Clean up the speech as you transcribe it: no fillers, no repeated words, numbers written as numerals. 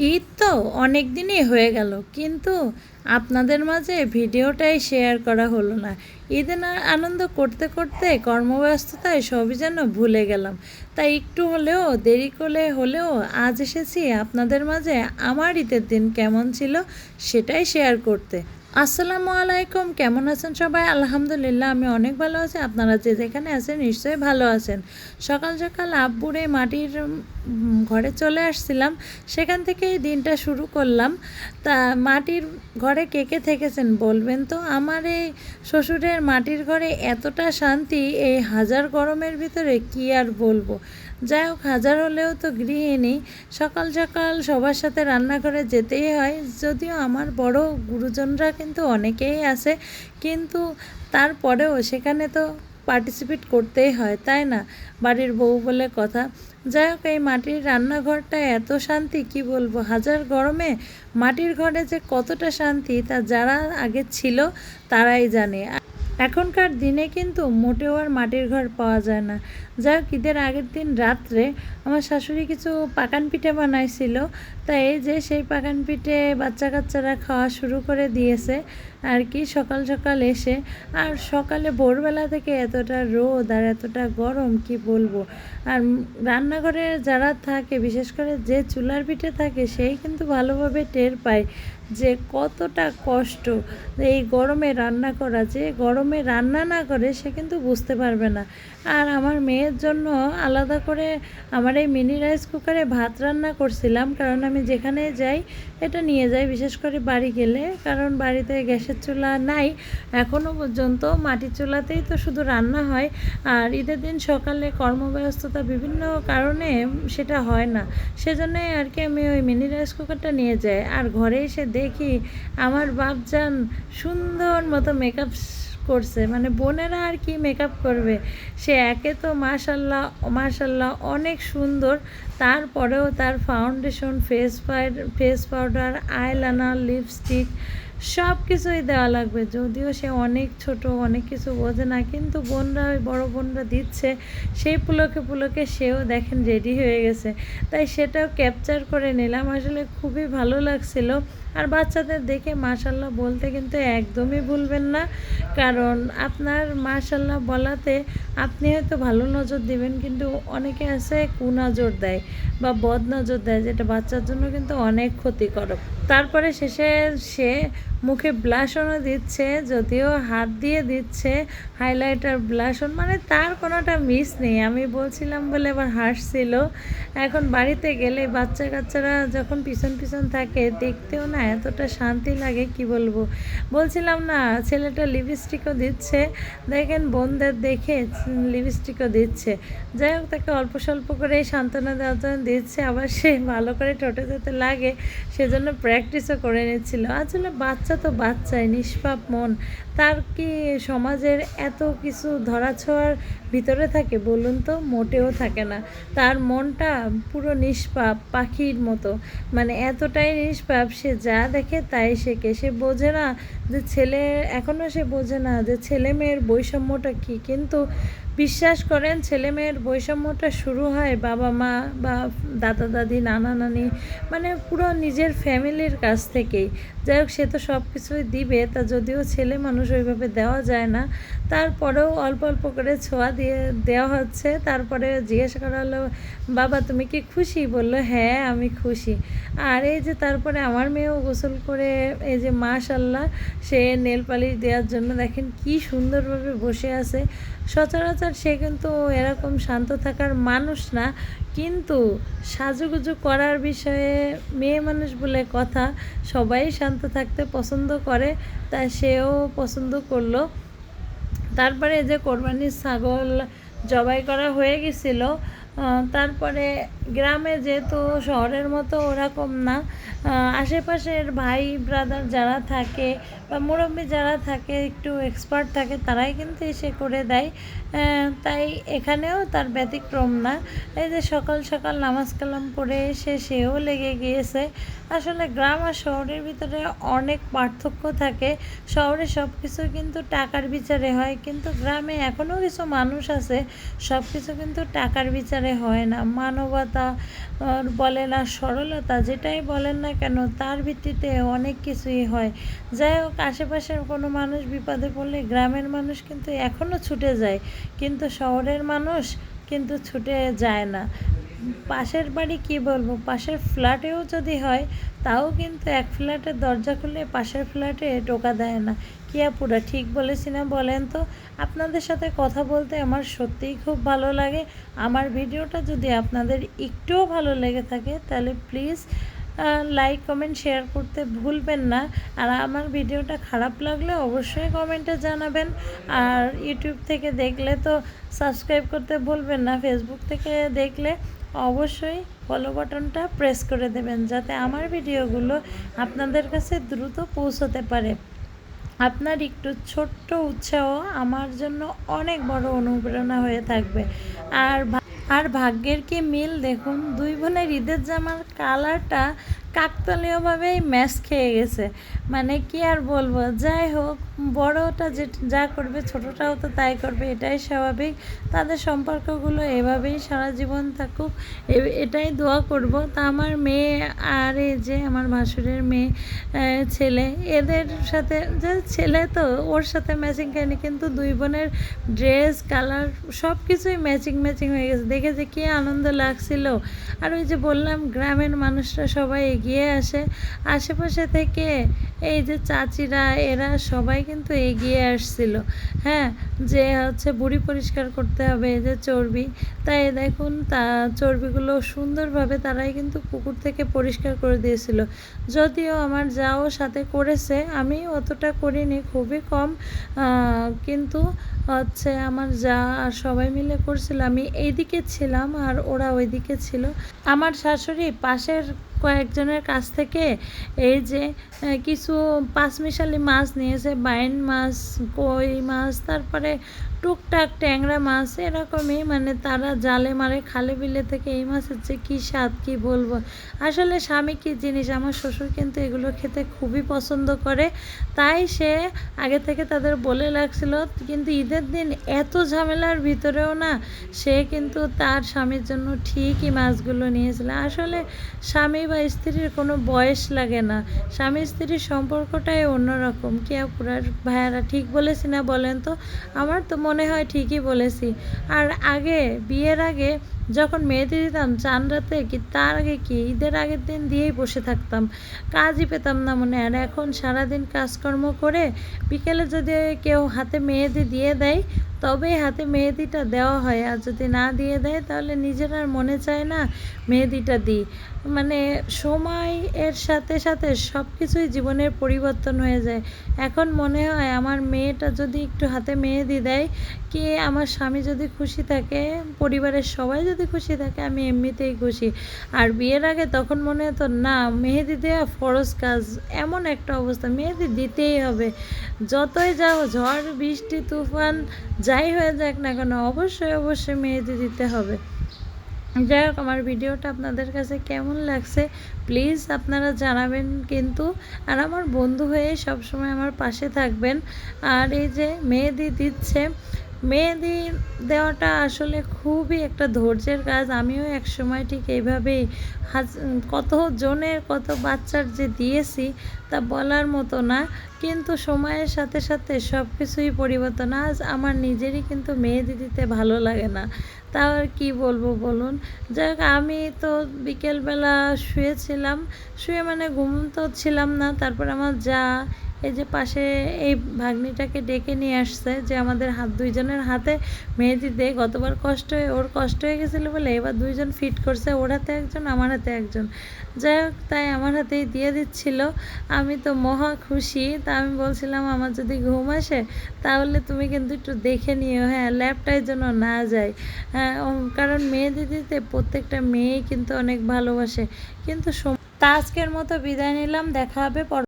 ঈদ তো অনেক দিনই হয়ে গেল, কিন্তু আপনাদের মাঝে ভিডিওটাই শেয়ার করা হলো না। ঈদে না আনন্দ করতে করতে কর্মব্যস্ততায় সবই যেন ভুলে গেলাম। তাই একটু হলেও দেরি করে হলেও আজ এসেছি আপনাদের মাঝে আমার ঈদের দিন কেমন ছিল সেটাই শেয়ার করতে। আসসালামু আলাইকুম, কেমন আছেন সবাই? আলহামদুলিল্লাহ আমি অনেক ভালো আছি। আপনারা যে যেখানে আছেন নিশ্চয়ই ভালো আছেন। সকাল সকাল আব্বুর এই মাটির ঘরে চলে আসছিলাম, সেখান থেকেই দিনটা শুরু করলাম। তা মাটির ঘরে কে কে থেকেছেন বলবেন তো? আমার এই শ্বশুরের মাটির ঘরে এতটা শান্তি, এই হাজার গরমের ভিতরে কি আর বলবো। যাই হোক, হাজার হলেও তো গৃহিণী, সকাল সকাল সবার সাথে রান্না করে যেতেই হয়। যদিও আমার বড় গুরুজনরা কিন্তু অনেকেই আছে, কিন্তু তারপরেও সেখানে তো পার্টিসিপেট করতেই হয়, তাই না? বাড়ির বউ বলে কথা। যাই হোক, এই মাটির রান্নাঘরটা এত শান্তি কি বলবো। হাজার গরমে মাটির ঘরে যে কতটা শান্তি তা যারা আগে ছিল তারাই জানে। এখনকার দিনে কিন্তু মোটেও আর মাটির ঘর পাওয়া যায় না। যাই হোক, ঈদের আগের দিন রাত্রে আমার শাশুড়ি কিছু পাকান পিঠে বানাইছিল। তাই এই যে সেই পাকান পিঠে বাচ্চা কাচ্চারা খাওয়া শুরু করে দিয়েছে আর কি, সকাল সকাল এসে। আর সকালে ভোরবেলা থেকে এতটা রোদ আর এতটা গরম কি বলবো। আর রান্নাঘরে যারা থাকে, বিশেষ করে যে চুলার পিঠে থাকে, সেই কিন্তু ভালোভাবে টের পায় যে কতটা কষ্ট এই গরমে রান্না করা। যে গরমে রান্না না করে সে কিন্তু বুঝতে পারবে না। আর আমার মেয়ের জন্য আলাদা করে আমার এই মিনি রাইস কুকারে ভাত রান্না করছিলাম, কারণ আমি যেখানে যাই এটা নিয়ে যাই, বিশেষ করে বাড়ি গেলে, কারণ বাড়িতে গ্যাসের চুলা নাই এখনও পর্যন্ত। মাটির চুলাতেই তো শুধু রান্না হয়। আর ঈদের দিন সকালে কর্মব্যস্ততা বিভিন্ন কারণে সেটা হয় না, সেজন্যই আর কি আমি ওই মিনি রাইস কুকারটা নিয়ে যাই। আর ঘরে এসে দেখি আমার বাপজান সুন্দর মতো মেকআপ করছে। মানে বোনেরা আর কি মেকআপ করবে, সে একে তো মাশাল্লাহ মাশাল্লাহ অনেক সুন্দর। তারপরেও তার foundation, face powder, eyeliner, lipstick সব কিছুই দেওয়া লাগবে। যদিও সে অনেক ছোট, অনেক কিছু বোঝে না, কিন্তু বোনরা, ওই বড়ো বোনরা দিচ্ছে, সেই পুলকে সেও দেখেন রেডি হয়ে গেছে। তাই সেটাও ক্যাপচার করে নিলাম, আসলে খুবই ভালো লাগছিল। আর বাচ্চাদের দেখে মাশাল্লাহ বলতে কিন্তু একদমই ভুলবেন না, কারণ আপনার মাশাল্লাহ বলাতে আপনি হয়তো ভালো নজর দিবেন, কিন্তু অনেকে আছে কুনজর দেয় বা বদ নজর দেয়, যেটা বাচ্চার জন্য কিন্তু অনেক ক্ষতিকারক। তারপরে শেষে সে মুখে ব্লাশনও দিচ্ছে, যদিও হাত দিয়ে দিচ্ছে, হাইলাইটার, ব্লাশন, মানে তার কোনোটা মিস নেই। আমি বলছিলাম বলে আবার হাসছিল। এখন বাড়িতে গেলে বাচ্চা কাচ্চারা যখন পিছন পিছন থাকে, দেখতেও না এতটা শান্তি লাগে কি বলবো। বলছিলাম না, ছেলেটা লিপস্টিকও দিচ্ছে, দেখেন বোনদের দেখে লিপস্টিকও দিচ্ছে। যাই হোক, তাকে অল্প স্বল্প করে সান্ত্বনা দেওয়ার জন্য দিচ্ছে, আবার সে ভালো করে ঠোঁটে যেতে লাগে সেজন্য প্র্যাকটিসও করে নিচ্ছিল। আসলে বাচ্চা তো বাচ্চাই, নিষ্পাপ মন, তার কি সমাজের এত কিছু ধরাছোঁয়ার ভিতরে থাকে বলুন তো? মোটেও থাকে না। তার মনটা পুরো নিষ্পাপ, পাখির মতো, মানে এতটাই নিষ্পাপ, সে যা দেখে তাই শেখে। সে বোঝে না যে এখনও সে বোঝে না যে ছেলে মেয়ের বৈষম্যটা কী। কিন্তু বিশ্বাস করেন, ছেলে মেয়ের বৈষম্যটা শুরু হয় বাবা মা বা দাদা দাদি, নানা নানি, মানে পুরো নিজের ফ্যামিলির কাছ থেকেই। যাই হোক, সে তো সব কিছুই দিবে, তা যদিও ছেলে মানুষ ওইভাবে দেওয়া যায় না, তারপরেও অল্প অল্প করে ছোঁয়া দিয়ে দেওয়া হচ্ছে। তারপরে জিজ্ঞাসা করা হলো, বাবা তুমি কি খুশি? বললো হ্যাঁ আমি খুশি। আর এই যে তারপরে আমার মেয়েও গোসল করে, এই যে মাশাল্লাহ, সে নেল পালিশ দেওয়ার জন্য দেখেন কি সুন্দরভাবে বসে আছে। সচরাচর সে কিন্তু এরকম শান্ত থাকার মানুষ না, কিন্তু সাজুগুজু করার বিষয়ে মেয়ে মানুষ বলে কথা, সবাই শান্ত থাকতে পছন্দ করে, তাই সেও পছন্দ করলো। তারপরে যে কোরবানির ছাগল জবাই করা হয়ে গেছিলো। তারপরে গ্রামে, যেহেতু শহরের মতো ওরকম না, আশেপাশের ভাই ব্রাদার যারা থাকে বা মুরব্বী যারা থাকে, একটু এক্সপার্ট থাকে, তারাই কিন্তু এসে করে দেয়। তাই এখানেও তার ব্যতিক্রম না। এই যে সকাল সকাল নামাজ কালাম পড়ে এসে সেও লেগে গিয়েছে। আসলে গ্রাম আর শহরের ভিতরে অনেক পার্থক্য থাকে। শহরে সব কিছু কিন্তু টাকার বিচারে হয়, কিন্তু গ্রামে এখনও কিছু মানুষ আছে, সব কিছু কিন্তু টাকার বিচারে হয় না, মানবতা মানবতা বলেন আর সরলতা, যেটাই বলেন না কেন তার ভিত্তিতে অনেক কিছুই হয়। যাই হোক, আশেপাশের কোনো মানুষ বিপদে পড়লে গ্রামের মানুষ কিন্তু এখনও ছুটে যায়, কিন্তু শহরের মানুষ কিন্তু ছুটে যায় না। পাশের বাড়ি কি বলবো, পাশের ফ্ল্যাটেও যদি হয় তাও কিন্তু এক ফ্ল্যাটের দরজা খুলে পাশের ফ্ল্যাটে টোকা দেয় না। কি আপুরা ঠিক বলেছি না বলেন তো? আপনাদের সাথে কথা বলতে আমার সত্যিই খুব ভালো লাগে। আমার ভিডিওটা যদি আপনাদের একটুও ভালো লেগে থাকে তাহলে প্লিজ লাইক কমেন্ট শেয়ার করতে ভুলবেন না। আর আমার ভিডিওটা খারাপ লাগলে অবশ্যই কমেন্টে জানাবেন। আর ইউটিউব থেকে দেখলে তো সাবস্ক্রাইব করতে ভুলবেন না। ফেসবুক থেকে দেখলে অবশ্যই ফলো বাটনটা প্রেস করে দেবেন, যাতে আমার ভিডিওগুলো আপনাদের কাছে দ্রুত পৌঁছতে পারে। আপনার একটু ছোট্ট উৎসাহ আমার জন্য অনেক বড় অনুপ্রেরণা হয়ে থাকবে। আর ভাগ্যের কি মিল দেখুন, দুই বোনের ঈদের জামার কালারটা কাকতালীয়ভাবেই ম্যাচ খেয়ে গেছে। মানে কি আর বলবো, যাই হোক, বড়টা যা করবে ছোটটাও তো তাই করবে, এটাই স্বাভাবিক। তাদের সম্পর্কগুলো এভাবেই সারা জীবন থাকুক, এটাই দোয়া করব। তা আমার মেয়ে আর এই যে আমার ভাসুরের মেয়ে ছেলে, এদের সাথে যে ছেলে তো ওর সাথে ম্যাচিং খায়নি, কিন্তু দুই বোনের ড্রেস কালার সব কিছুই ম্যাচিং হয়ে গেছে। দেখে যে কী আনন্দ লাগছিল। আর ওই যে বললাম, গ্রামের মানুষরা সবাই এগিয়ে আসে আশেপাশে থেকে। এই যে চাচিরা এরা সবাই কিন্তু এগিয়ে আসছিল, হ্যাঁ, যে হচ্ছে বুড়ি পরিষ্কার করতে হবে, এই যে চর্বি। তাই দেখুন, চর্বিগুলো সুন্দরভাবে তারাই কিন্তু পুকুর থেকে পরিষ্কার করে দিয়েছিল। যদিও আমার যাও সাথে করেছে, আমি অতটা করিনি, খুবই কম, কিন্তু হচ্ছে আমার যা আর সবাই মিলে করছিল। আমি এইদিকে ছিলাম আর ওরা ওইদিকে ছিল। আমার শাশুড়ি পাশের কয়েকজনের কাছ থেকে এই যে কিছু পাঁচমিশালি মাছ নিয়েছে, বাইন মাছ, কই মাছ, তারপরে টুকটাক ট্যাংরা মাছ, এরকমই। মানে তারা জালে মারে খালে বিলে থেকে। এই মাছের যে কী স্বাদ কী বলবো। আসলে স্বামী কী জিনিস, আমার শ্বশুর কিন্তু এগুলো খেতে খুবই পছন্দ করে, তাই সে আগে থেকে তাদের বলে রাখছিল। কিন্তু ঈদের দিন এত ঝামেলার ভিতরেও না, সে কিন্তু তার স্বামীর জন্য ঠিকই মাছগুলো নিয়েছিল। আসলে স্বামী বা স্ত্রীর কোনো বয়স লাগে না, স্বামী স্ত্রীর সম্পর্কটাই অন্যরকম। কি আপুরা ভাইয়ারা ঠিক বলেছি না বলেন তো? আমার তো মনে হয় ঠিকই বলেছি। আর আগে বিয়ের আগে যখন মেহেদি দিতাম চাঁদ রাতে, কি তার আগে কি ঈদের আগের দিন দিয়েই বসে থাকতাম, কাজই পেতাম না মনে। আর এখন সারাদিন কাজকর্ম করে বিকেলে যদি কেউ হাতে মেহেদি দিয়ে দেয় তবেই হাতে মেহেদিটা দেওয়া হয়, আর যদি না দিয়ে দেয় তাহলে নিজের আর মনে চায় না মেহেদিটা দিই। মানে সময় এর সাথে সাথে সব কিছুই জীবনের পরিবর্তন হয়ে যায়। এখন মনে হয় আমার মেয়েটা যদি একটু হাতে মেহেদি দেয়, কি আমার স্বামী যদি খুশি থাকে, পরিবারের সবাই যদি খুশি থাকে, আমি এমনিতেই খুশি। আর বিয়ের আগে তখন মনে হতো না, মেহেদি দেওয়া ফরজ কাজ, এমন একটা অবস্থা, মেহেদি দিতেই হবে। যতই যাও ঝড় বৃষ্টি তুফান যাই হয়ে যাক না কেন, অবশ্যই মেহেদি দিতে হবে। যাই হোক, আমার ভিডিওটা আপনাদের কাছে কেমন লাগছে প্লিজ আপনারা জানাবেন কিন্তু। আর আমার বন্ধু হয়ে সবসময় আমার পাশে থাকবেন। আর এই যে মেহেদি দিচ্ছে, মেহেদি দেওয়াটা আসলে খুবই একটা ধৈর্যের কাজ। আমিও এক সময় ঠিক এইভাবেই কত জনের কত বাচ্চার যে দিয়েছি তা বলার মতো না। কিন্তু সময়ের সাথে সাথে সব কিছুই পরিবর্তন। আজ আমার নিজেরই কিন্তু মেহেদি দিতে ভালো লাগে না, তাও আর কী বলবো বলুন। যাই হোক, আমি তো বিকেলবেলা শুয়েছিলাম, শুয়ে মানে ঘুমন্ত ছিলাম না। তারপর আমার যা এই যে পাশে এই ভাগ্নিটাকে ডেকে নিয়ে আসছে, যে আমাদের দুইজনের হাতে মেহেদি দে। গতবার ওর কষ্ট হয়ে গেছিলো বলে এবার দুইজন ফিট করছে, ওর হাতে একজন আমার হাতে একজন। যাই হোক, তাই আমার হাতেই দিয়ে দিচ্ছিল। আমি তো মহা খুশি। তা আমি বলছিলাম আমার যদি ঘুম আসে তাহলে তুমি কিন্তু একটু দেখে নিও, হ্যাঁ, ল্যাপটাই যেন না যায়। হ্যাঁ, কারণ মেহেদি দিতে প্রত্যেকটা মেয়েই কিন্তু অনেক ভালোবাসে। কিন্তু তা আজকের মতো বিদায় নিলাম, দেখা হবে